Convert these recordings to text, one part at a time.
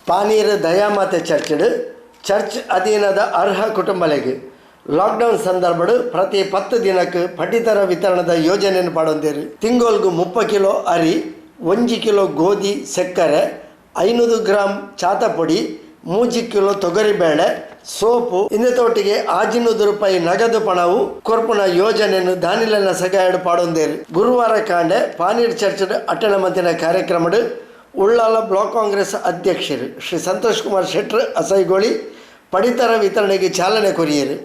ಪಾನೀರ್ ದಯಾಮಾತೆ church ಅಧೀನದ ಅರ್ಹ ಕುಟುಂಬಗಳಿಗೆ lockdown ಸಂದರ್ಭ ಪ್ರತಿ 10 ದಿನಕ್ಕೆ ಪಡಿತರ ವಿತರಣದ ಯೋಜನೆಯನ್ನು ಪಡೆದಿರು. ತಿಂಗೋಲ್ಗು 30 ಕಿಲೋ ಅರಿ, 1 ಕಿಲೋ ಗೋಧಿ ಸಕ್ಕರೆ, 500 ಗ್ರಾಂ ಚಾತಪುಡಿ, 3 ಕಿಲೋ ತೊಗರಿಬೇಳೆ, ಸೋಪು ಇನ್ನತೊಟ್ಟಿಗೆ 500 ರೂಪಾಯಿ ನಗದು ಪಣವು ಕೊರ್ಪುನ ಯೋಜನೆಯನ್ನು ದಾನಿಲನ ಸಗಾಯಡು ಪಾಡೊಂದೇರು. ಗುರುವಾರ ಕಾಂಡೆ ಪಾನೀರ್ ಚರ್ಚ್ ಅಟಣ ಮಂತಿನ ಕಾರ್ಯಕ್ರಮ ಉಳ್ಳಾಲ ಬ್ಲಾಕ್ ಕಾಂಗ್ರೆಸ್ ಅಧ್ಯಕ್ಷರು ಶ್ರೀ ಸಂತೋಷ್ ಕುಮಾರ್ ಶೆಟ್ರ್ ಅಸೈಗೋಳಿ ಪಡಿತರ ವಿತರಣೆಗೆ ಚಾಲನೆ ಕೊರಿಯರು.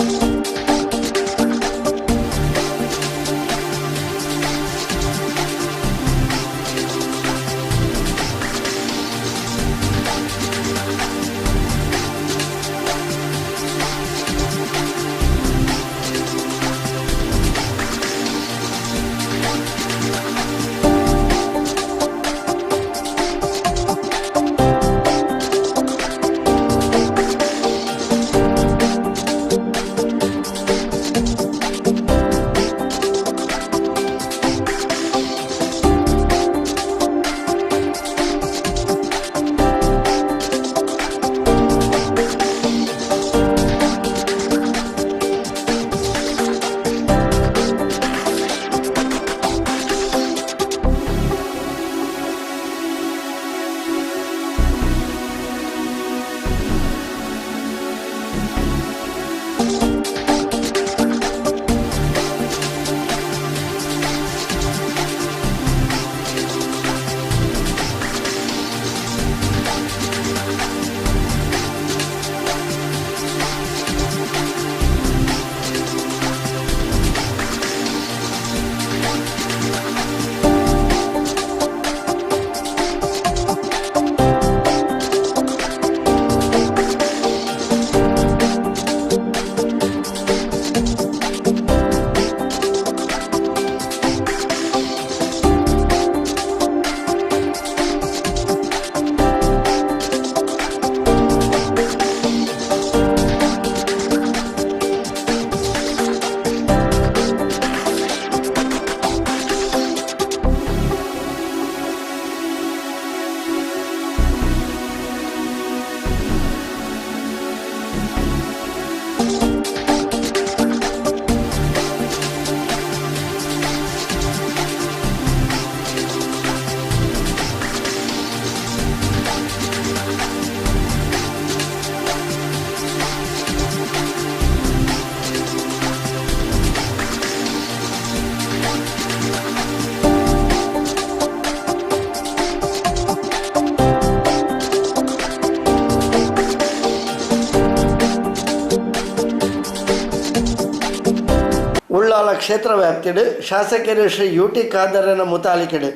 ಉಳ್ಳಾಲ ಕ್ಷೇತ್ರ ವ್ಯಾಪ್ತಿಡು ಶಾಸಕರು ಶ್ರೀ ಯುಟಿ ಖಾದರನ ಮುತಾಲಿಕೆಡು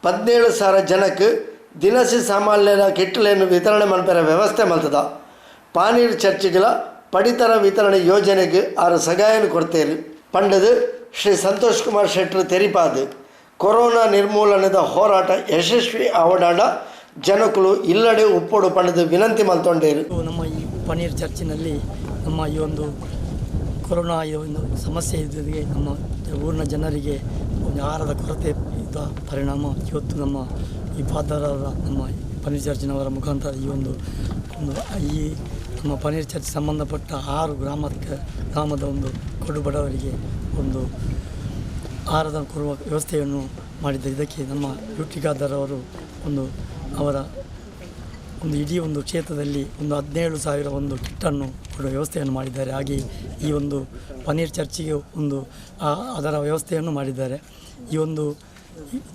17,000 ಜನಕ್ಕೆ ದಿನಸಿ ಸಾಮಾನ್ಯನ ಕಿಟ್ಲೆಯನ್ನು ವಿತರಣೆ ಮಾಡ್ತಾರೆ ವ್ಯವಸ್ಥೆ ಮಾಡ್ತದ. ಪಾನೀರ್ ಚರ್ಚ್ಗಳ ಪಡಿತರ ವಿತರಣೆ ಯೋಜನೆಗೆ 6 ಸಗಾಯನ ಕೊಡ್ತೇರು. ಪಂಡದು ಶ್ರೀ ಸಂತೋಷ್ ಕುಮಾರ್ ಶೆಟ್ರ್ ತೆರಿಪಾದು ಕೊರೋನಾ ನಿರ್ಮೂಲನದ ಹೋರಾಟ ಯಶಸ್ವಿ ಆವಡಾಂಡ ಜನಕುಲು ಇಲ್ಲಡೆ ಉಪ್ಪೊಡು ಪಂಡದು ವಿನಂತಿ ಮಲ್ತೊಂಡೇರು. ನಮ್ಮ ಈ ಪಾನೀರ್ ಚರ್ಚಿನಲ್ಲಿ ನಮ್ಮ ಈ ಒಂದು ಕೊರೋನಾ ಈ ಒಂದು ಸಮಸ್ಯೆ ಇದ್ದರಿಗೆ ನಮ್ಮ ಊರಿನ ಜನರಿಗೆ ಒಂದು ಆಹಾರದ ಕೊರತೆ ಇದ್ದ ಪರಿಣಾಮ ಇವತ್ತು ನಮ್ಮ ಈ ಫಾದರರ ನಮ್ಮ ಪನ್ನೀರ್ ಚರ್ಚಿನವರ ಮುಖಾಂತರ ಈ ಒಂದು ನಮ್ಮ ಪನ್ನೀರ್ ಚರ್ಚ್ ಸಂಬಂಧಪಟ್ಟ 6 ಗ್ರಾಮದ ಒಂದು ಕಡು ಬಡವರಿಗೆ ಒಂದು ಆಹಾರದ ಕೊಡುವ ವ್ಯವಸ್ಥೆಯನ್ನು ಮಾಡಿದ್ದಾರೆ. ಇದಕ್ಕೆ ನಮ್ಮ ಯುಟಿ ಖಾದರ್ ಅವರು ಅವರ ಇಡೀ ಒಂದು ಕ್ಷೇತ್ರದಲ್ಲಿ 17,000 ಒಂದು ಕಿಟ್ಟನ್ನು ಕೊಡುವ ವ್ಯವಸ್ಥೆಯನ್ನು ಮಾಡಿದ್ದಾರೆ. ಹಾಗೆ ಈ ಒಂದು ಪನ್ನೀರ್ ಚರ್ಚಿಗೆ ಅದರ ವ್ಯವಸ್ಥೆಯನ್ನು ಮಾಡಿದ್ದಾರೆ.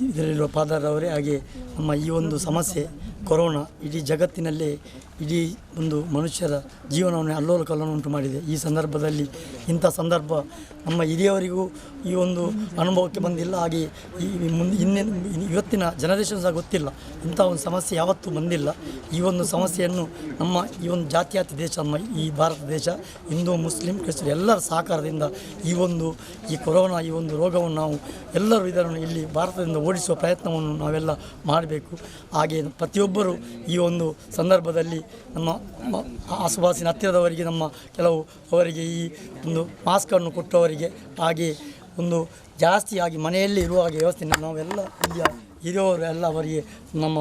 ಇದರಲ್ಲಿರುವ ಫಾದರ್ ಅವರೇ. ಹಾಗೆ ನಮ್ಮ ಈ ಒಂದು ಸಮಸ್ಯೆ ಕೊರೋನಾ ಇಡೀ ಜಗತ್ತಿನಲ್ಲೇ ಇಡೀ ಒಂದು ಮನುಷ್ಯರ ಜೀವನವನ್ನು ಅಲ್ಲೋಲ ಕಲ್ಲೋಲ ಉಂಟು ಮಾಡಿದೆ. ಈ ಸಂದರ್ಭದಲ್ಲಿ ಇಂಥ ಸಂದರ್ಭ ನಮ್ಮ ಹಿರಿಯವರಿಗೂ ಈ ಒಂದು ಅನುಭವಕ್ಕೆ ಬಂದಿಲ್ಲ. ಹಾಗೆ ಇವತ್ತಿನ ಜನರೇಷನ್ ಸಹ ಗೊತ್ತಿಲ್ಲ, ಇಂಥ ಒಂದು ಸಮಸ್ಯೆ ಯಾವತ್ತೂ ಬಂದಿಲ್ಲ. ಈ ಒಂದು ಸಮಸ್ಯೆಯನ್ನು ನಮ್ಮ ಈ ಒಂದು ಜಾತ್ಯಾತಿ ದೇಶ, ನಮ್ಮ ಈ ಭಾರತ ದೇಶ ಹಿಂದೂ ಮುಸ್ಲಿಂ ಕ್ರಿಶ್ಚಿಯನ್ ಎಲ್ಲರ ಸಹಕಾರದಿಂದ ಈ ಕೊರೋನಾ ಈ ಒಂದು ರೋಗವನ್ನು ನಾವು ಎಲ್ಲರೂ ಇದನ್ನು ಇಲ್ಲಿ ಭಾರತದಿಂದ ಓಡಿಸುವ ಪ್ರಯತ್ನವನ್ನು ನಾವೆಲ್ಲ ಮಾಡಬೇಕು. ಹಾಗೆ ಪ್ರತಿಯೊಬ್ಬರು ಈ ಒಂದು ಸಂದರ್ಭದಲ್ಲಿ ನಮ್ಮ ಆಸುಪಾಸಿನ ಹತ್ತಿರದವರಿಗೆ ನಮ್ಮ ಕೆಲವು ಅವರಿಗೆ ಈ ಒಂದು ಮಾಸ್ಕನ್ನು ಕೊಟ್ಟವರಿಗೆ, ಹಾಗೆ ಜಾಸ್ತಿಯಾಗಿ ಮನೆಯಲ್ಲಿ ಇರುವ ಹಾಗೆ ವ್ಯವಸ್ಥೆ ನಾವೆಲ್ಲ ಇಲ್ಲಿಯ ಹಿರಿಯವರು ಎಲ್ಲ ಅವರಿಗೆ ನಮ್ಮ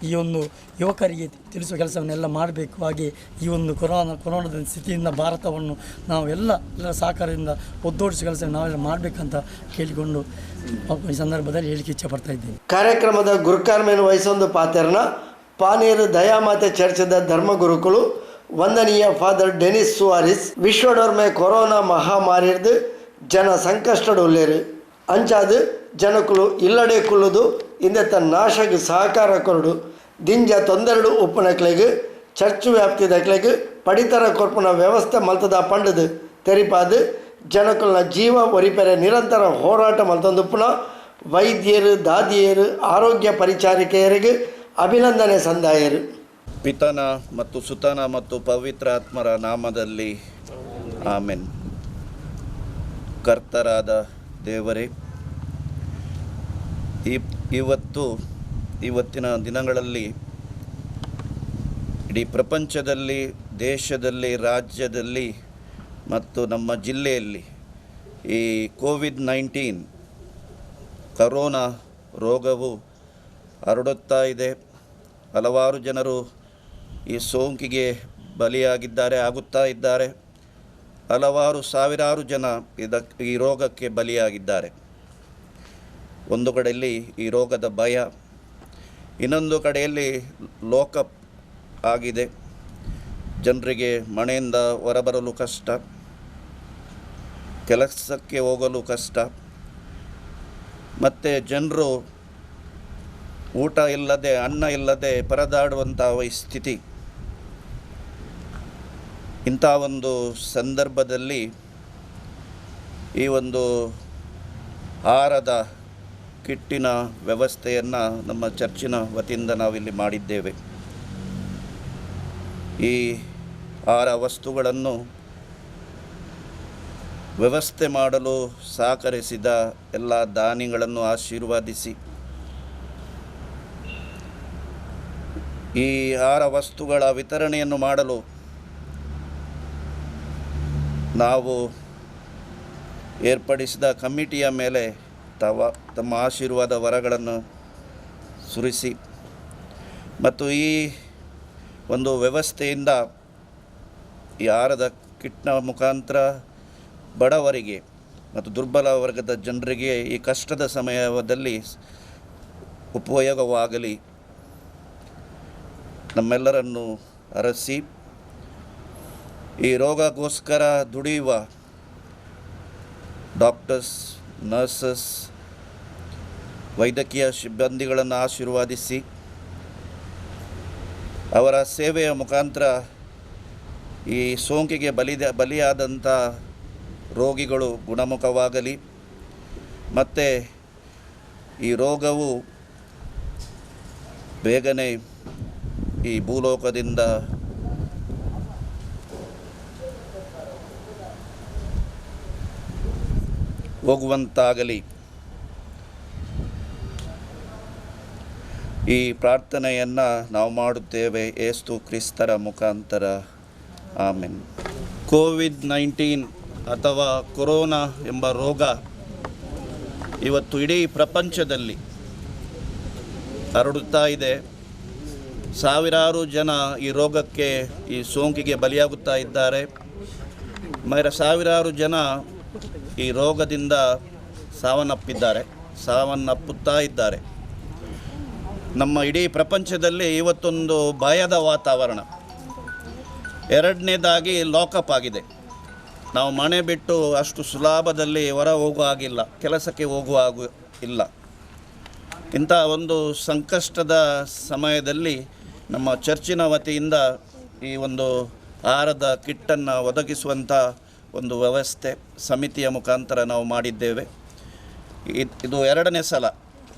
ಈ ಒಂದು ಯುವಕರಿಗೆ ತಿಳಿಸುವ ಕೆಲಸವನ್ನೆಲ್ಲ ಮಾಡಬೇಕು. ಹಾಗೆ ಈ ಒಂದು ಕೊರೋನಾದ ಸ್ಥಿತಿಯಿಂದ ಭಾರತವನ್ನು ನಾವು ಎಲ್ಲರ ಸಹಕಾರದಿಂದ ಒದ್ದೋಡಿಸುವ ಕೆಲಸ ನಾವೆಲ್ಲ ಮಾಡಬೇಕಂತ ಕೇಳಿಕೊಂಡು ಈ ಸಂದರ್ಭದಲ್ಲಿ ಹೇಳಿಕೆ ಇಚ್ಛೆ ಪಡ್ತಾ ಇದ್ದೇನೆ. ಕಾರ್ಯಕ್ರಮದ ಗುರುಕಾರ್ಮೆಯನ್ನು ವಹಿಸೊಂದು ಪಾತೆರ್ನ ಪಾನೇರು ದಯಾಮಾತೆ ಚರ್ಚದ ಧರ್ಮಗುರುಕುಲು ವಂದನೀಯ ಫಾದರ್ ಡೆನಿಸ್ ಸುವಾರಿಸ್ ವಿಶ್ವಡೋರ್ಮೆ ಕೊರೋನಾ ಮಹಾಮಾರಿರ್ದು ಜನ ಸಂಕಷ್ಟಡು ಉಳ್ಳೇರು ಅಂಚಾದು ಜನಕ್ಕುಲು ಇಲ್ಲಡೆ ಕುಲ್ಲುದು ಇಂದೆತ್ತ ನಾಶಕ್ಕೆ ಸಹಕಾರ ಕೊರಡು ದಿಂಜ ತೊಂದರೆಡು ಉಪ್ಪನಕ್ಲೆಗ್ ಚರ್ಚ್ ವ್ಯಾಪ್ತಿದಕ್ಲೆಗ್ ಪಡಿತರ ಕೊರ್ಪುನ ವ್ಯವಸ್ಥೆ ಮಲ್ತದ ಪಂಡದು ತೆರಿಪಾದು ಜನಕ್ಕುಲ್ನ ಜೀವ ಒರಿಪೆರೆ ನಿರಂತರ ಹೋರಾಟ ಮಲ್ತೊಂದುಪ್ಪುನ ವೈದ್ಯರು ದಾದಿಯರು ಆರೋಗ್ಯ ಪರಿಚಾರಿಕೆಯರಿಗೆ ಅಭಿನಂದನೆ ಸಂದಾಯರು. ಪಿತನ ಮತ್ತು ಸುತನ ಮತ್ತು ಪವಿತ್ರ ಆತ್ಮರ ನಾಮದಲ್ಲಿ ಆಮೆನ್. ಕರ್ತರಾದ ದೇವರೇ, ಇವತ್ತಿನ ದಿನಗಳಲ್ಲಿ ಇಡೀ ಪ್ರಪಂಚದಲ್ಲಿ, ದೇಶದಲ್ಲಿ, ರಾಜ್ಯದಲ್ಲಿ ಮತ್ತು ನಮ್ಮ ಜಿಲ್ಲೆಯಲ್ಲಿ ಈ ಕೋವಿಡ್-19 ಕರೋನಾ ರೋಗವು ಹರಡುತ್ತಾ ಇದೆ. ಹಲವಾರು ಜನರು ಈ ಸೋಂಕಿಗೆ ಆಗುತ್ತಾ ಇದ್ದಾರೆ. ಹಲವಾರು ಸಾವಿರಾರು ಜನ ಈ ರೋಗಕ್ಕೆ ಬಲಿಯಾಗಿದ್ದಾರೆ. ಒಂದು ಕಡೆಯಲ್ಲಿ ಈ ರೋಗದ ಭಯ, ಇನ್ನೊಂದು ಕಡೆಯಲ್ಲಿ ಲಾಕಪ್ ಆಗಿದೆ. ಜನರಿಗೆ ಮನೆಯಿಂದ ಹೊರಬರಲು ಕಷ್ಟ, ಕೆಲಸಕ್ಕೆ ಹೋಗಲು ಕಷ್ಟ, ಮತ್ತು ಜನರು ಊಟ ಇಲ್ಲದೆ, ಅನ್ನ ಇಲ್ಲದೆ ಪರದಾಡುವಂಥ ಸ್ಥಿತಿ. ಇಂಥ ಒಂದು ಸಂದರ್ಭದಲ್ಲಿ ಈ ಒಂದು ಆಹಾರದ ಕಿಟ್ಟಿನ ವ್ಯವಸ್ಥೆಯನ್ನು ನಮ್ಮ ಚರ್ಚಿನ ವತಿಯಿಂದ ನಾವಿಲ್ಲಿ ಮಾಡಿದ್ದೇವೆ. ಈ ಆಹಾರ ವಸ್ತುಗಳನ್ನು ವ್ಯವಸ್ಥೆ ಮಾಡಲು ಸಹಕರಿಸಿದ ಎಲ್ಲ ದಾನಿಗಳನ್ನು ಆಶೀರ್ವಾದಿಸಿ, ಈ ಆಹಾರ ವಸ್ತುಗಳ ವಿತರಣೆಯನ್ನು ಮಾಡಲು ನಾವು ಏರ್ಪಡಿಸಿದ ಕಮಿಟಿಯ ಮೇಲೆ ತಮ್ಮ ಆಶೀರ್ವಾದ ವರಗಳನ್ನು ಸುರಿಸಿ, ಮತ್ತು ಈ ಒಂದು ವ್ಯವಸ್ಥೆಯಿಂದ ಈ ಆಹಾರದ ಕಿಟ್ನ ಮುಖಾಂತರ ಬಡವರಿಗೆ ಮತ್ತು ದುರ್ಬಲ ವರ್ಗದ ಜನರಿಗೆ ಈ ಕಷ್ಟದ ಸಮಯದಲ್ಲಿ ಉಪಯೋಗವಾಗಲಿ ನಮ್ಮೆಲ್ಲರನ್ನು ಅರಸಿ, ಈ ರೋಗಕ್ಕೋಸ್ಕರ ದುಡಿಯುವ ಡಾಕ್ಟರ್ಸ್, ನರ್ಸಸ್, ವೈದ್ಯಕೀಯ ಸಿಬ್ಬಂದಿಗಳನ್ನು ಆಶೀರ್ವಾದಿಸಿ, ಅವರ ಸೇವೆಯ ಮುಖಾಂತರ ಈ ಸೋಂಕಿಗೆ ಬಲಿಯಾದಂಥ ರೋಗಿಗಳು ಗುಣಮುಖವಾಗಲಿ, ಮತ್ತು ಈ ರೋಗವು ಬೇಗನೆ ಈ ಭೂಲೋಕದಿಂದ ಹೋಗುವಂತಾಗಲಿ. ಈ ಪ್ರಾರ್ಥನೆಯನ್ನು ನಾವು ಮಾಡುತ್ತೇವೆ ಯೇಸು ಕ್ರಿಸ್ತರ ಮುಖಾಂತರ. ಆಮೆನ್. ಕೋವಿಡ್-19 ಅಥವಾ ಕೊರೋನಾ ಎಂಬ ರೋಗ ಇವತ್ತು ಇಡೀ ಪ್ರಪಂಚದಲ್ಲಿ ಹರಡುತ್ತಾ ಇದೆ. ಸಾವಿರಾರು ಜನ ಈ ರೋಗಕ್ಕೆ, ಈ ಸೋಂಕಿಗೆ ಬಲಿಯಾಗುತ್ತಾ ಇದ್ದಾರೆ. ಸಾವಿರಾರು ಜನ ಈ ರೋಗದಿಂದ ಸಾವನ್ನಪ್ಪುತ್ತಾ ಇದ್ದಾರೆ. ನಮ್ಮ ಇಡೀ ಪ್ರಪಂಚದಲ್ಲಿ ಇವತ್ತೊಂದು ಭಯದ ವಾತಾವರಣ. ಎರಡನೇದಾಗಿ ಲಾಕಪ್ ಆಗಿದೆ. ನಾವು ಮನೆ ಬಿಟ್ಟು ಅಷ್ಟು ಸುಲಭದಲ್ಲಿ ಹೊರ ಹೋಗುವ ಹಾಗಿಲ್ಲ, ಕೆಲಸಕ್ಕೆ ಹೋಗುವ ಹಾಗೂ ಇಲ್ಲ. ಇಂಥ ಒಂದು ಸಂಕಷ್ಟದ ಸಮಯದಲ್ಲಿ ನಮ್ಮ ಚರ್ಚಿನ ವತಿಯಿಂದ ಈ ಒಂದು ಆಹಾರದ ಕಿಟ್ಟನ್ನು ಒದಗಿಸುವಂಥ ಒಂದು ವ್ಯವಸ್ಥೆ ಸಮಿತಿಯ ಮುಖಾಂತರ ನಾವು ಮಾಡಿದ್ದೇವೆ. ಇದು ಎರಡನೇ ಸಲ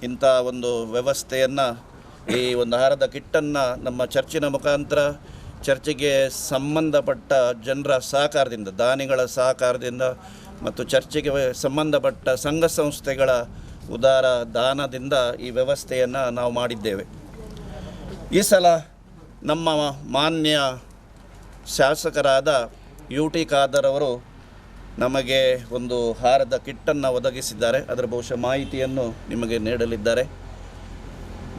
ಇಂಥ ಒಂದು ವ್ಯವಸ್ಥೆಯನ್ನು, ಈ ಒಂದು ಆಹಾರದ ಕಿಟ್ಟನ್ನು ನಮ್ಮ ಚರ್ಚಿನ ಮುಖಾಂತರ ಚರ್ಚಿಗೆ ಸಂಬಂಧಪಟ್ಟ ಜನರ ಸಹಕಾರದಿಂದ, ದಾನಿಗಳ ಸಹಕಾರದಿಂದ ಮತ್ತು ಚರ್ಚಿಗೆ ಸಂಬಂಧಪಟ್ಟ ಸಂಘ ಸಂಸ್ಥೆಗಳ ಉದಾರ ದಾನದಿಂದ ಈ ವ್ಯವಸ್ಥೆಯನ್ನು ನಾವು ಮಾಡಿದ್ದೇವೆ. ಈ ಸಲ ನಮ್ಮ ಮಾನ್ಯ ಶಾಸಕರಾದ UT ಖಾದರ್ ಅವರು ನಮಗೆ ಒಂದು ಆಹಾರದ ಕಿಟ್ಟನ್ನು ಒದಗಿಸಿದ್ದಾರೆ. ಅದರ ಬಹುಶಃ ಮಾಹಿತಿಯನ್ನು ನಿಮಗೆ ನೀಡಲಿದ್ದಾರೆ.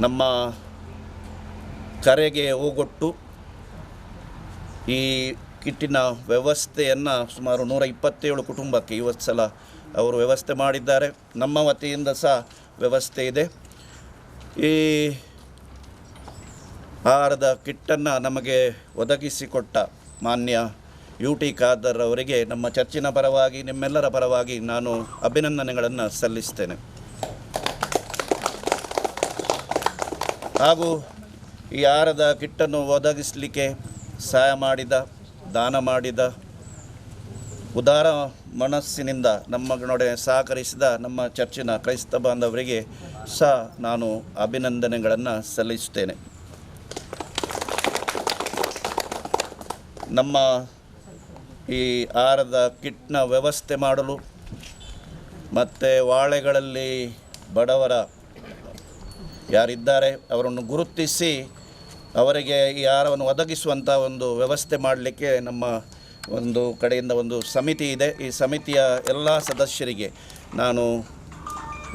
ನಮ್ಮ ಕರೆಗೆ ಓಗೊಟ್ಟು ಈ ಕಿಟ್ಟಿನ ವ್ಯವಸ್ಥೆಯನ್ನು ಸುಮಾರು 127 ಕುಟುಂಬಕ್ಕೆ ಇವತ್ತು ಸಲ ಅವರು ವ್ಯವಸ್ಥೆ ಮಾಡಿದ್ದಾರೆ. ನಮ್ಮ ವತಿಯಿಂದ ಸಹ ವ್ಯವಸ್ಥೆ ಇದೆ. ಈ ಆಹಾರದ ಕಿಟ್ಟನ್ನು ನಮಗೆ ಒದಗಿಸಿಕೊಟ್ಟ ಮಾನ್ಯ UT ಖಾದರ್ ಅವರಿಗೆ ನಮ್ಮ ಚರ್ಚಿನ ಪರವಾಗಿ ನಿಮ್ಮೆಲ್ಲರ ಪರವಾಗಿ ನಾನು ಅಭಿನಂದನೆಗಳನ್ನು ಸಲ್ಲಿಸ್ತೇನೆ. ಹಾಗೂ ಈ ಆಹಾರದ ಕಿಟ್ಟನ್ನು ಒದಗಿಸಲಿಕ್ಕೆ ಸಹಾಯ ಮಾಡಿದ, ದಾನ ಮಾಡಿದ, ಉದಾರ ಮನಸ್ಸಿನಿಂದ ನಮ್ಮೊಡನೆ ಸಹಕರಿಸಿದ ನಮ್ಮ ಚರ್ಚಿನ ಕ್ರೈಸ್ತ ಬಾಂಧವರಿಗೆ ಸಹ ನಾನು ಅಭಿನಂದನೆಗಳನ್ನು ಸಲ್ಲಿಸುತ್ತೇನೆ. ನಮ್ಮ ಈ ಆಹಾರದ ಕಿಟ್ನ ವ್ಯವಸ್ಥೆ ಮಾಡಲು ಮತ್ತು ವಾಳೆಗಳಲ್ಲಿ ಬಡವರ ಯಾರಿದ್ದಾರೆ ಅವರನ್ನು ಗುರುತಿಸಿ ಅವರಿಗೆ ಈ ಆಹಾರವನ್ನು ಒದಗಿಸುವಂಥ ಒಂದು ವ್ಯವಸ್ಥೆ ಮಾಡಲಿಕ್ಕೆ ನಮ್ಮ ಒಂದು ಕಡೆಯಿಂದ ಒಂದು ಸಮಿತಿ ಇದೆ. ಈ ಸಮಿತಿಯ ಎಲ್ಲ ಸದಸ್ಯರಿಗೆ ನಾನು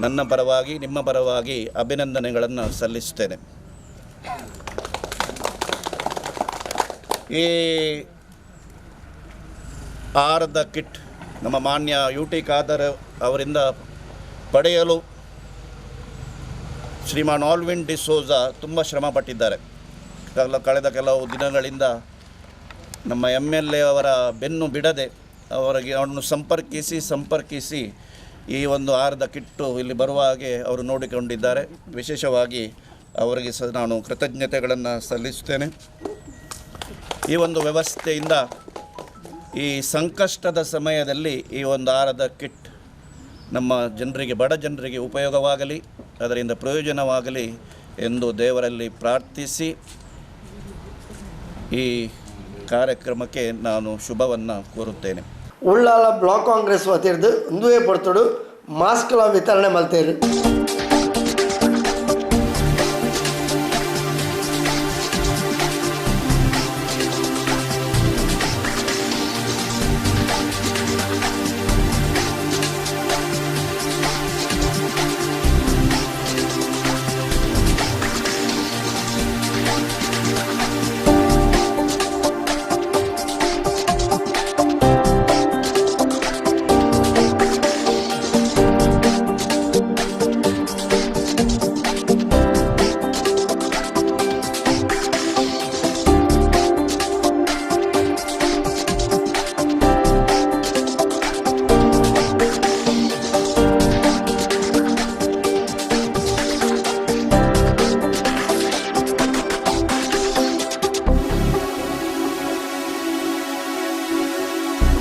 ನನ್ನ ಪರವಾಗಿ ನಿಮ್ಮ ಪರವಾಗಿ ಅಭಿನಂದನೆಗಳನ್ನು ಸಲ್ಲಿಸುತ್ತೇನೆ. ಈ ಆಹಾರದ ಕಿಟ್ ನಮ್ಮ ಮಾನ್ಯ UT ಖಾದರ್ ಅವರಿಂದ ಪಡೆಯಲು ಶ್ರೀಮಾನ್ ಆಲ್ವಿನ್ ಡಿಸೋಜಾ ತುಂಬ ಶ್ರಮಪಟ್ಟಿದ್ದಾರೆ. ಕಳೆದ ಕೆಲವು ದಿನಗಳಿಂದ ನಮ್ಮ MLA ಅವರ ಬೆನ್ನು ಬಿಡದೆ ಅವರನ್ನು ಸಂಪರ್ಕಿಸಿ ಈ ಒಂದು ಆಹಾರದ ಕಿಟ್ಟು ಇಲ್ಲಿ ಬರುವ ಹಾಗೆ ಅವರು ನೋಡಿಕೊಂಡಿದ್ದಾರೆ. ವಿಶೇಷವಾಗಿ ಅವರಿಗೆ ಸಹ ನಾನು ಕೃತಜ್ಞತೆಗಳನ್ನು ಸಲ್ಲಿಸುತ್ತೇನೆ. ಈ ಒಂದು ವ್ಯವಸ್ಥೆಯಿಂದ ಈ ಸಂಕಷ್ಟದ ಸಮಯದಲ್ಲಿ ಈ ಒಂದು ಆಹಾರದ ಕಿಟ್ ನಮ್ಮ ಜನರಿಗೆ, ಬಡ ಜನರಿಗೆ ಉಪಯೋಗವಾಗಲಿ, ಅದರಿಂದ ಪ್ರಯೋಜನವಾಗಲಿ ಎಂದು ದೇವರಲ್ಲಿ ಪ್ರಾರ್ಥಿಸಿ ಈ ಕಾರ್ಯಕ್ರಮಕ್ಕೆ ನಾನು ಶುಭವನ್ನು ಕೋರುತ್ತೇನೆ. ಉಳ್ಳಾಲ ಬ್ಲಾಕ್ ಕಾಂಗ್ರೆಸ್ ವತಿರ್ದು ಒಂದುವೇ ಪೊರ್ತುಡು ಮಾಸ್ಕ್ಲ ವಿತರಣೆ ಮಲ್ತೇರು.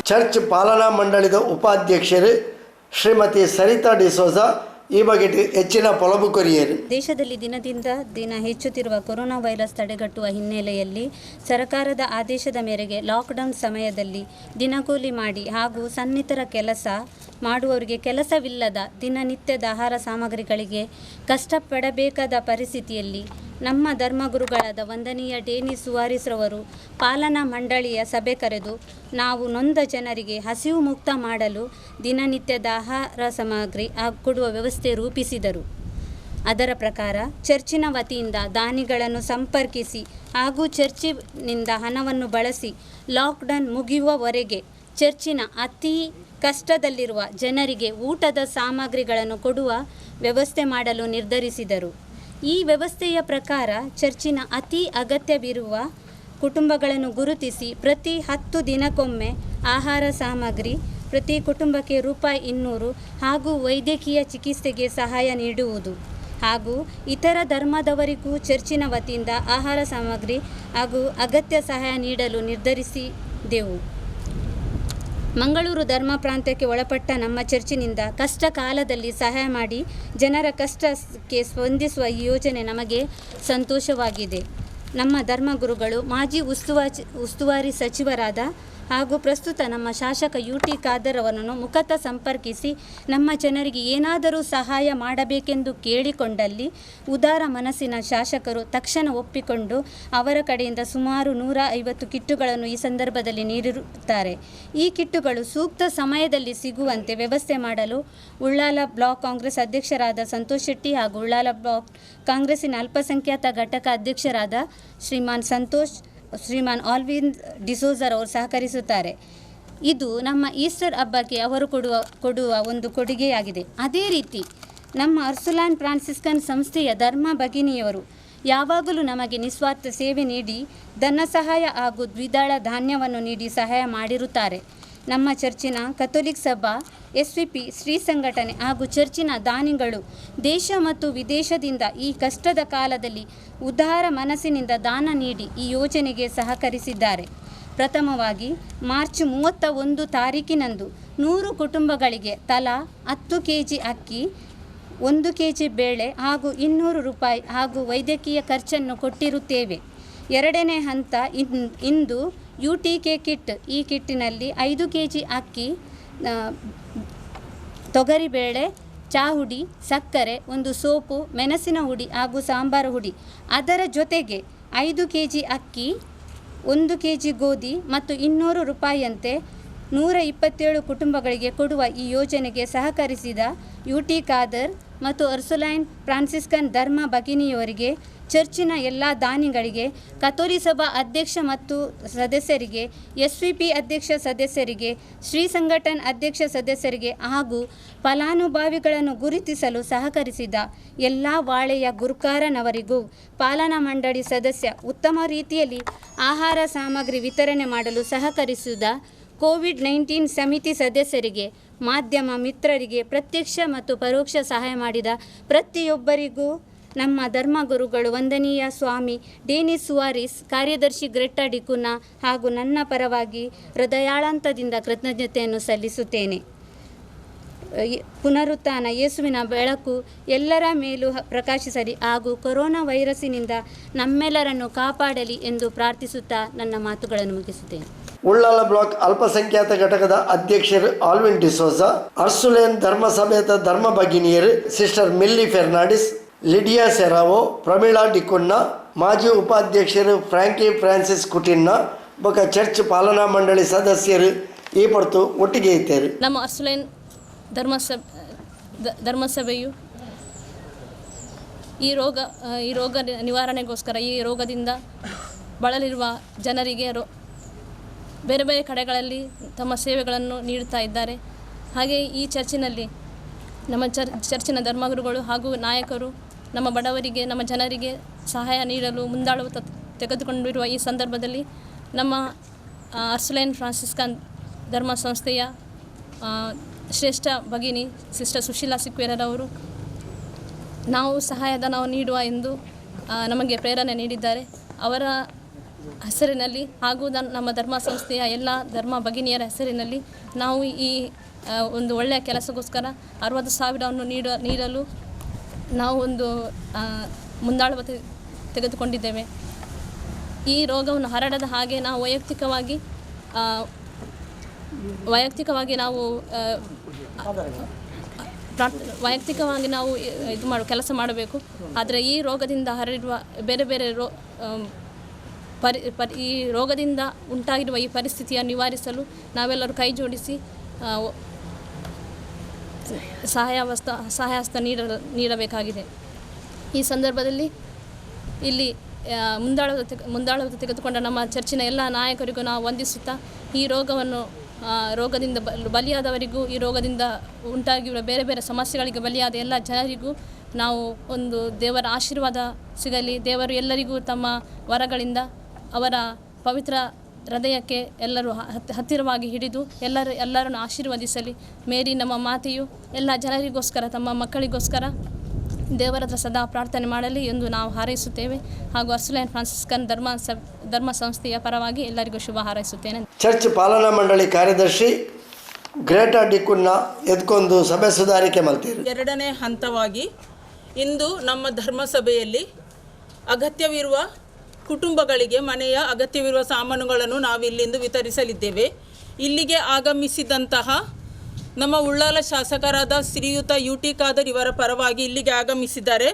ಚರ್ಚ್ ಪಾಲನಾ ಮಂಡಳಿದ ಉಪಾಧ್ಯಕ್ಷರು ಶ್ರೀಮತಿ ಸರಿತಾ ಡಿಸೋಜಾ ಈ ಬಗ್ಗೆ ಹೆಚ್ಚಿನ ಪೊಲಬು ಕೊರಿಯರು. ದೇಶದಲ್ಲಿ ದಿನದಿಂದ ದಿನ ಹೆಚ್ಚುತ್ತಿರುವ ಕೊರೋನಾ ವೈರಸ್ ತಡೆಗಟ್ಟುವ ಹಿನ್ನೆಲೆಯಲ್ಲಿ ಸರ್ಕಾರದ ಆದೇಶದ ಮೇರೆಗೆ ಲಾಕ್ಡೌನ್ ಸಮಯದಲ್ಲಿ ದಿನಗೂಲಿ ಮಾಡಿ ಹಾಗೂ ಸನ್ನಿತರ ಕೆಲಸ ಮಾಡುವವರಿಗೆ ಕೆಲಸವಿಲ್ಲದ ದಿನನಿತ್ಯದ ಆಹಾರ ಸಾಮಗ್ರಿಗಳಿಗೆ ಕಷ್ಟಪಡಬೇಕಾದ ಪರಿಸ್ಥಿತಿಯಲ್ಲಿ ನಮ್ಮ ಧರ್ಮಗುರುಗಳಾದ ವಂದನೀಯ ಡೇನಿಸ್ ಸುವಾರಿಸ್ರವರು ಪಾಲನಾ ಮಂಡಳಿಯ ಸಭೆ ಕರೆದು ನಾವು ನೊಂದ ಜನರಿಗೆ ಹಸಿವು ಮುಕ್ತ ಮಾಡಲು ದಿನನಿತ್ಯದ ಆಹಾರ ಸಾಮಗ್ರಿ ಕೊಡುವ ವ್ಯವಸ್ಥೆ ರೂಪಿಸಿದರು. ಅದರ ಪ್ರಕಾರ ಚರ್ಚಿನ ವತಿಯಿಂದ ದಾನಿಗಳನ್ನು ಸಂಪರ್ಕಿಸಿ ಹಾಗೂ ಚರ್ಚಿನಿಂದ ಹಣವನ್ನು ಬಳಸಿ ಲಾಕ್ಡೌನ್ ಮುಗಿಯುವವರೆಗೆ ಚರ್ಚಿನ ಅತಿ ಕಷ್ಟದಲ್ಲಿರುವ ಜನರಿಗೆ ಊಟದ ಸಾಮಗ್ರಿಗಳನ್ನು ಕೊಡುವ ವ್ಯವಸ್ಥೆ ಮಾಡಲು ನಿರ್ಧರಿಸಿದರು. ಈ ವ್ಯವಸ್ಥೆಯ ಪ್ರಕಾರ ಚರ್ಚಿನ ಅತಿ ಅಗತ್ಯವಿರುವ ಕುಟುಂಬಗಳನ್ನು ಗುರುತಿಸಿ ಪ್ರತಿ 10 ದಿನಕ್ಕೊಮ್ಮೆ ಆಹಾರ ಸಾಮಗ್ರಿ, ಪ್ರತಿ ಕುಟುಂಬಕ್ಕೆ ₹200 ಹಾಗೂ ವೈದ್ಯಕೀಯ ಚಿಕಿತ್ಸೆಗೆ ಸಹಾಯ ನೀಡುವುದು ಹಾಗೂ ಇತರ ಧರ್ಮದವರಿಗೂ ಚರ್ಚಿನ ವತಿಯಿಂದ ಆಹಾರ ಸಾಮಗ್ರಿ ಹಾಗೂ ಅಗತ್ಯ ಸಹಾಯ ನೀಡಲು ನಿರ್ಧರಿಸಿದೆವು. ಮಂಗಳೂರು ಧರ್ಮ ಪ್ರಾಂತ್ಯಕ್ಕೆ ಒಳಪಟ್ಟ ನಮ್ಮ ಚರ್ಚಿನಿಂದ ಕಷ್ಟ ಕಾಲದಲ್ಲಿ ಸಹಾಯ ಮಾಡಿ ಜನರ ಕಷ್ಟಕ್ಕೆ ಸ್ಪಂದಿಸುವ ಈ ಯೋಜನೆ ನಮಗೆ ಸಂತೋಷವಾಗಿದೆ. ನಮ್ಮ ಧರ್ಮಗುರುಗಳು ಮಾಜಿ ಉಸ್ತುವಾರಿ ಸಚಿವರಾದ ಹಾಗೂ ಪ್ರಸ್ತುತ ನಮ್ಮ ಶಾಸಕ UT ಖಾದರ್ ಅವರನ್ನು ಮುಖತಃ ಸಂಪರ್ಕಿಸಿ ನಮ್ಮ ಜನರಿಗೆ ಏನಾದರೂ ಸಹಾಯ ಮಾಡಬೇಕೆಂದು ಕೇಳಿಕೊಂಡಲ್ಲಿ ಉದಾರ ಮನಸ್ಸಿನ ಶಾಸಕರು ತಕ್ಷಣ ಒಪ್ಪಿಕೊಂಡು ಅವರ ಕಡೆಯಿಂದ ಸುಮಾರು 150 ಕಿಟ್ಟುಗಳನ್ನು ಈ ಸಂದರ್ಭದಲ್ಲಿ ನೀಡಿರುತ್ತಾರೆ. ಈ ಕಿಟ್ಟುಗಳು ಸೂಕ್ತ ಸಮಯದಲ್ಲಿ ಸಿಗುವಂತೆ ವ್ಯವಸ್ಥೆ ಮಾಡಲು ಉಳ್ಳಾಲ ಬ್ಲಾಕ್ ಕಾಂಗ್ರೆಸ್ ಅಧ್ಯಕ್ಷರಾದ ಸಂತೋಷ್ ಶೆಟ್ಟಿ ಹಾಗೂ ಉಳ್ಳಾಲ ಬ್ಲಾಕ್ ಕಾಂಗ್ರೆಸ್ಸಿನ ಅಲ್ಪಸಂಖ್ಯಾತ ಘಟಕ ಅಧ್ಯಕ್ಷರಾದ ಶ್ರೀಮಾನ್ ಆಲ್ವಿನ್ ಡಿಸೋಜರ್ ಅವರು ಸಹಕರಿಸುತ್ತಾರೆ. ಇದು ನಮ್ಮ ಈಸ್ಟರ್ ಹಬ್ಬಕ್ಕೆ ಅವರು ಕೊಡುವ ಒಂದು ಕೊಡುಗೆಯಾಗಿದೆ. ಅದೇ ರೀತಿ ನಮ್ಮ ಅರ್ಸುಲಾನ್ ಫ್ರಾನ್ಸಿಸ್ಕನ್ ಸಂಸ್ಥೆಯ ಧರ್ಮ ಭಗಿನಿಯವರು ಯಾವಾಗಲೂ ನಮಗೆ ನಿಸ್ವಾರ್ಥ ಸೇವೆ ನೀಡಿ ಧನ ಸಹಾಯ ಹಾಗೂ ದ್ವಿದಳ ಧಾನ್ಯವನ್ನು ನೀಡಿ ಸಹಾಯ ಮಾಡಿರುತ್ತಾರೆ. ನಮ್ಮ ಚರ್ಚಿನ ಕಥೋಲಿಕ್ ಸಭಾ, SVP, ಶ್ರೀ ಸಂಘಟನೆ ಹಾಗೂ ಚರ್ಚಿನ ದಾನಿಗಳು ದೇಶ ಮತ್ತು ವಿದೇಶದಿಂದ ಈ ಕಷ್ಟದ ಕಾಲದಲ್ಲಿ ಉದಾರ ಮನಸ್ಸಿನಿಂದ ದಾನ ನೀಡಿ ಈ ಯೋಜನೆಗೆ ಸಹಕರಿಸಿದ್ದಾರೆ. ಪ್ರಥಮವಾಗಿ ಮಾರ್ಚ್ 31 ತಾರೀಕಿನಂದು 100 ಕುಟುಂಬಗಳಿಗೆ ತಲಾ 10 kg ಅಕ್ಕಿ, 1 kg ಬೇಳೆ ಹಾಗೂ 200 ರೂಪಾಯಿ ಹಾಗೂ ವೈದ್ಯಕೀಯ ಖರ್ಚನ್ನು ಕೊಟ್ಟಿರುತ್ತೇವೆ. ಎರಡನೇ ಹಂತ ಇಂದು UTK ಕಿಟ್. ಈ ಕಿಟ್ಟಿನಲ್ಲಿ 5 kg ಅಕ್ಕಿ, ತೊಗರಿಬೇಳೆ, ಚಾಹುಡಿ, ಸಕ್ಕರೆ, ಒಂದು ಸೋಪು, ಮೆಣಸಿನ ಹುಡಿ ಹಾಗೂ ಸಾಂಬಾರು ಹುಡಿ, ಅದರ ಜೊತೆಗೆ 5 kg ಅಕ್ಕಿ, 1 kg ಗೋಧಿ ಮತ್ತು 200 ರೂಪಾಯಿಯಂತೆ 127 ಕುಟುಂಬಗಳಿಗೆ ಕೊಡುವ ಈ ಯೋಜನೆಗೆ ಸಹಕರಿಸಿದ UT ಖಾದರ್ ಮತ್ತು ಅರ್ಸುಲೈನ್ ಫ್ರಾನ್ಸಿಸ್ಕನ್ ಧರ್ಮ ಭಗಿನಿಯವರಿಗೆ, ಚರ್ಚಿನ ಎಲ್ಲ ದಾನಿಗಳಿಗೆ, ಕಥೋಲಿಕ ಸಭಾ ಅಧ್ಯಕ್ಷ ಮತ್ತು ಸದಸ್ಯರಿಗೆ, SVP ಅಧ್ಯಕ್ಷ ಸದಸ್ಯರಿಗೆ, ಶ್ರೀ ಸಂಘಟನ್ ಅಧ್ಯಕ್ಷ ಸದಸ್ಯರಿಗೆ ಹಾಗೂ ಫಲಾನುಭವಿಗಳನ್ನು ಗುರುತಿಸಲು ಸಹಕರಿಸಿದ ಎಲ್ಲ ವಾಳೆಯ ಗುರುಕಾರನವರಿಗೂ, ಪಾಲನಾ ಮಂಡಳಿ ಸದಸ್ಯ ಉತ್ತಮ ರೀತಿಯಲ್ಲಿ ಆಹಾರ ಸಾಮಗ್ರಿ ವಿತರಣೆ ಮಾಡಲು ಸಹಕರಿಸಿದ COVID-19 ಸಮಿತಿ ಸದಸ್ಯರಿಗೆ, ಮಾಧ್ಯಮ ಮಿತ್ರರಿಗೆ, ಪ್ರತ್ಯಕ್ಷ ಮತ್ತು ಪರೋಕ್ಷ ಸಹಾಯ ಮಾಡಿದ ಪ್ರತಿಯೊಬ್ಬರಿಗೂ ನಮ್ಮ ಧರ್ಮಗುರುಗಳು ವಂದನೀಯ ಸ್ವಾಮಿ ಡೇನಿಸ್ ಸುವಾರಿಸ್, ಕಾರ್ಯದರ್ಶಿ ಗ್ರೆಟ್ಟಾ ಡಿಕುನಾ ಹಾಗೂ ನನ್ನ ಪರವಾಗಿ ಹೃದಯಾಳಂತದಿಂದ ಕೃತಜ್ಞತೆಯನ್ನು ಸಲ್ಲಿಸುತ್ತೇನೆ. ಪುನರುತ್ಥಾನ ಯೇಸುವಿನ ಬೆಳಕು ಎಲ್ಲರ ಮೇಲೂ ಪ್ರಕಾಶಿಸಲಿ ಹಾಗೂ ಕೊರೋನಾ ವೈರಸ್ಸಿನಿಂದ ನಮ್ಮೆಲ್ಲರನ್ನು ಕಾಪಾಡಲಿ ಎಂದು ಪ್ರಾರ್ಥಿಸುತ್ತಾ ನನ್ನ ಮಾತುಗಳನ್ನು ಮುಗಿಸುತ್ತೇನೆ. ಉಳ್ಳಾಲ ಬ್ಲಾಕ್ ಅಲ್ಪಸಂಖ್ಯಾತ ಘಟಕದ ಅಧ್ಯಕ್ಷರು ಆಲ್ವಿನ್ ಡಿಸೋಜ, ಅರ್ಸುಲೇನ್ ಧರ್ಮಸಭೆಯ ಧರ್ಮ ಭಗಿನಿಯರು ಸಿಸ್ಟರ್ ಮಿಲ್ಲಿ ಫೆರ್ನಾಂಡಿಸ್, ಲಿಡಿಯಾ ಸೆರಾವೋ, ಪ್ರಮೀಳಾ ಡಿಕುನ್ನ, ಮಾಜಿ ಉಪಾಧ್ಯಕ್ಷರು ಫ್ರಾಂಕಿ ಫ್ರಾನ್ಸಿಸ್ ಕುಟಿನ್ನ ಬೊಕ ಚರ್ಚ್ ಪಾಲನಾ ಮಂಡಳಿ ಸದಸ್ಯರು ಈ ಪಡ್ತು ಒಟ್ಟಿಗೆ ಇದ್ದಾರೆ. ನಮ್ಮ ಅರ್ಸುಲೇನ್ ಧರ್ಮಸಭೆಯು ಈ ರೋಗ ನಿವಾರಣೆಗೋಸ್ಕರ, ಈ ರೋಗದಿಂದ ಬಳಲಿರುವ ಜನರಿಗೆ ಬೇರೆ ಬೇರೆ ಕಡೆಗಳಲ್ಲಿ ತಮ್ಮ ಸೇವೆಗಳನ್ನು ನೀಡುತ್ತಾ ಇದ್ದಾರೆ. ಹಾಗೆ ಈ ಚರ್ಚಿನಲ್ಲಿ ನಮ್ಮ ಚರ್ಚಿನ ಧರ್ಮಗುರುಗಳು ಹಾಗೂ ನಾಯಕರು ನಮ್ಮ ಬಡವರಿಗೆ, ನಮ್ಮ ಜನರಿಗೆ ಸಹಾಯ ನೀಡಲು ಮುಂದಾಳುವ ತೆಗೆದುಕೊಂಡಿರುವ ಈ ಸಂದರ್ಭದಲ್ಲಿ ನಮ್ಮ ಅರ್ಸುಲೈನ್ ಫ್ರಾನ್ಸಿಸ್ಕನ್ ಧರ್ಮ ಸಂಸ್ಥೆಯ ಶ್ರೇಷ್ಠ ಭಗಿನಿ ಸಿಸ್ಟರ್ ಸುಶೀಲಾ ಸಿಕ್ವೇರರವರು ನಾವು ಸಹಾಯಧನವನ್ನು ನೀಡುವ ಎಂದು ನಮಗೆ ಪ್ರೇರಣೆ ನೀಡಿದ್ದಾರೆ. ಅವರ ಹೆಸರಿನಲ್ಲಿ ಹಾಗೂ ನಮ್ಮ ಧರ್ಮ ಸಂಸ್ಥೆಯ ಎಲ್ಲ ಧರ್ಮ ಭಗಿನಿಯರ ಹೆಸರಿನಲ್ಲಿ ನಾವು ಈ ಒಂದು ಒಳ್ಳೆಯ ಕೆಲಸಕ್ಕೋಸ್ಕರ 60,000ವನ್ನು ನೀಡಲು ನಾವು ಒಂದು ಮುಂದಾಳುವ ತೆಗೆದುಕೊಂಡಿದ್ದೇವೆ. ಈ ರೋಗವನ್ನು ಹರಡದ ಹಾಗೆ ನಾವು ವೈಯಕ್ತಿಕವಾಗಿ ನಾವು ಕೆಲಸ ಮಾಡಬೇಕು. ಆದರೆ ಈ ರೋಗದಿಂದ ಹರಡಿರುವ ಬೇರೆ ಬೇರೆ ಈ ರೋಗದಿಂದ ಉಂಟಾಗಿರುವ ಈ ಪರಿಸ್ಥಿತಿಯನ್ನು ನಿವಾರಿಸಲು ನಾವೆಲ್ಲರೂ ಕೈ ಜೋಡಿಸಿ ಸಹಾಯಹಸ್ತ ನೀಡಬೇಕಾಗಿದೆ. ಈ ಸಂದರ್ಭದಲ್ಲಿ ಇಲ್ಲಿ ಮುಂದಾಳುವ ತೆಗೆದುಕೊಂಡ ನಮ್ಮ ಚರ್ಚಿನ ಎಲ್ಲ ನಾಯಕರಿಗೂ ನಾವು ವಂದಿಸುತ್ತಾ, ಈ ರೋಗದಿಂದ ಬಲಿಯಾದವರಿಗೂ, ಈ ರೋಗದಿಂದ ಉಂಟಾಗಿರುವ ಬೇರೆ ಬೇರೆ ಸಮಸ್ಯೆಗಳಿಗೆ ಬಲಿಯಾದ ಎಲ್ಲ ಜನರಿಗೂ ನಾವು ಒಂದು ದೇವರ ಆಶೀರ್ವಾದ ಸಿಗಲಿ. ದೇವರು ಎಲ್ಲರಿಗೂ ತಮ್ಮ ವರಗಳಿಂದ ಅವರ ಪವಿತ್ರ ಹೃದಯಕ್ಕೆ ಎಲ್ಲರೂ ಹತ್ತಿರವಾಗಿ ಹಿಡಿದು ಎಲ್ಲರನ್ನು ಆಶೀರ್ವದಿಸಲಿ. ಮೇರಿ ನಮ್ಮ ಮಾತೆಯು ಎಲ್ಲ ಜನರಿಗೋಸ್ಕರ, ತಮ್ಮ ಮಕ್ಕಳಿಗೋಸ್ಕರ ದೇವರ ಹತ್ರ ಸದಾ ಪ್ರಾರ್ಥನೆ ಮಾಡಲಿ ಎಂದು ನಾವು ಹಾರೈಸುತ್ತೇವೆ. ಹಾಗೂ ಅರ್ಸುಲೈನ್ ಫ್ರಾನ್ಸಿಸ್ಕನ್ ಧರ್ಮ ಸಂಸ್ಥೆಯ ಪರವಾಗಿ ಎಲ್ಲರಿಗೂ ಶುಭ ಹಾರೈಸುತ್ತೇನೆ. ಚರ್ಚ್ ಪಾಲನಾ ಮಂಡಳಿ ಕಾರ್ಯದರ್ಶಿ ಗ್ರೇಟಾ ಡಿಕುನ್ನ ಎದ್ಕೊಂಡು ಸಭೆ ಸುಧಾರಿಕೆ ಮಾಡ್ತೀರಿ. ಎರಡನೇ ಹಂತವಾಗಿ ಇಂದು ನಮ್ಮ ಧರ್ಮಸಭೆಯಲ್ಲಿ ಅಗತ್ಯವಿರುವ ಕುಟುಂಬಗಳಿಗೆ ಮನೆಯ ಅಗತ್ಯವಿರುವ ಸಾಮಾನುಗಳನ್ನು ನಾವಿಲ್ಲಿಂದು ವಿತರಿಸಲಿದ್ದೇವೆ. ಇಲ್ಲಿಗೆ ಆಗಮಿಸಿದಂತಹ ನಮ್ಮ ಉಳ್ಳಾಲ ಶಾಸಕರಾದ ಶ್ರೀಯುತ UT ಖಾದರ್ ಇವರ ಪರವಾಗಿ ಇಲ್ಲಿಗೆ ಆಗಮಿಸಿದ್ದಾರೆ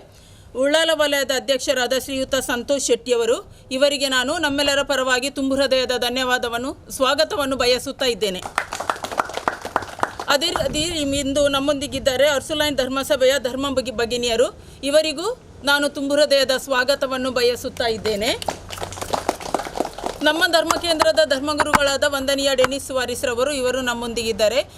ಉಳ್ಳಾಲ ವಲಯದ ಅಧ್ಯಕ್ಷರಾದ ಶ್ರೀಯುತ ಸಂತೋಷ್ ಶೆಟ್ಟಿಯವರು. ಇವರಿಗೆ ನಾನು ನಮ್ಮೆಲ್ಲರ ಪರವಾಗಿ ತುಂಬು ಹೃದಯದ ಧನ್ಯವಾದವನ್ನು ಸ್ವಾಗತವನ್ನು ಬಯಸುತ್ತಾ ಇದ್ದೇನೆ. ಅದೇ ಇಂದು ನಮ್ಮೊಂದಿಗಿದ್ದಾರೆ ಅರ್ಸುಲೈನ್ ಧರ್ಮಸಭೆಯ ಧರ್ಮ ಭಗಿನಿಯರು. ಇವರಿಗೂ ನಾನು ತುಂಬು ಹೃದಯದ ಸ್ವಾಗತವನ್ನು ಬಯಸುತ್ತಾ ಇದ್ದೇನೆ. ನಮ್ಮ ಧರ್ಮ ಕೇಂದ್ರದ ಧರ್ಮಗುರುಗಳಾದ ವಂದನೀಯ ಡೆನಿಸ್ ವಾರಿಸ್ರವರು ಇವರು ನಮ್ಮೊಂದಿಗಿದ್ದಾರೆ.